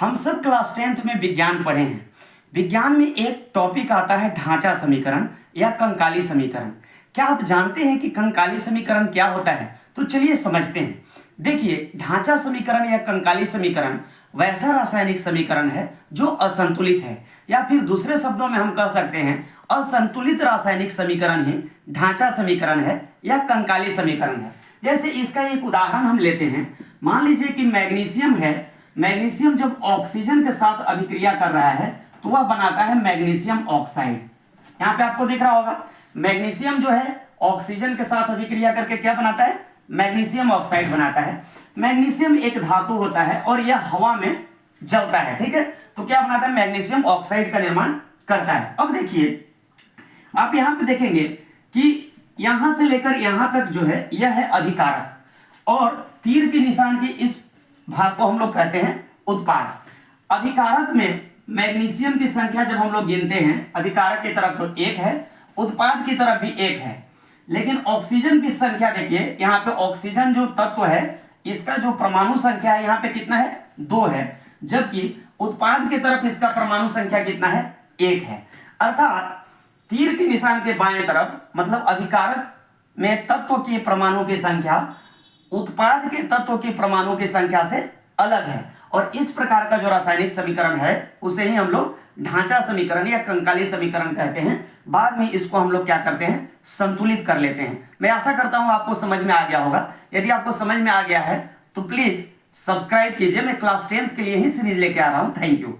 हम सब class 10th में विज्ञान पढ़े हैं। विज्ञान में एक टॉपिक आता है ढांचा समीकरण या कंकाली समीकरण। क्या आप जानते हैं कि कंकाली समीकरण क्या होता है? तो चलिए समझते हैं। देखिए, ढांचा समीकरण या कंकाली समीकरण वैसा रासायनिक समीकरण है जो असंतुलित है, या फिर दूसरे शब्दों में हम कह सकते हैं असंतुलित रासायनिक समीकरण ही ढांचा समीकरण है या कंकाली समीकरण है। जैसे इसका एक उदाहरण हम लेते हैं। मान लीजिए कि मैग्नीशियम है। मैग्नीशियम जब ऑक्सीजन के साथ अभिक्रिया कर रहा है तो वह बनाता है मैग्नीशियम ऑक्साइड। यहाँ पे आपको दिख रहा होगा, मैग्नीशियम जो है ऑक्सीजन के साथ अभिक्रिया करके क्या बनाता है? मैग्नीशियम ऑक्साइड बनाता है। मैग्नीशियम एक धातु होता है और यह हवा में जलता है, ठीक है। तो क्या बनाता है? मैग्नीशियम ऑक्साइड का निर्माण करता है। अब देखिए, आप यहां पे देखेंगे कि यहां से लेकर यहां तक जो है यह है अभिकारक, और तीर के निशान के इस भाग को हम लोग कहते हैं उत्पाद। अभिकारक में मैग्नीशियम की संख्या जब हम लोग गिनते हैं, अभिकारक की तरफ तो 1 है, उत्पाद की तरफ भी 1 है, लेकिन ऑक्सीजन की संख्या देखिए, यहाँ पे ऑक्सीजन जो तत्व है इसका जो परमाणु संख्या है यहाँ पे कितना है? 2 है, जबकि उत्पाद की तरफ इसका परमाणु संख्या कितना है? 1 है। अर्थात तीर के निशान के बाएं तरफ मतलब अभिकारक में तत्व की परमाणु की संख्या उत्पाद के तत्व की परमाणु की संख्या से अलग है, और इस प्रकार का जो रासायनिक समीकरण है उसे ही हम लोग ढांचा समीकरण या कंकाली समीकरण कहते हैं। बाद में इसको हम लोग क्या करते हैं? संतुलित कर लेते हैं। मैं आशा करता हूं आपको समझ में आ गया होगा। यदि आपको समझ में आ गया है तो प्लीज सब्सक्राइब कीजिए। मैं क्लास 10th के लिए ही सीरीज लेके आ रहा हूं। Thank you.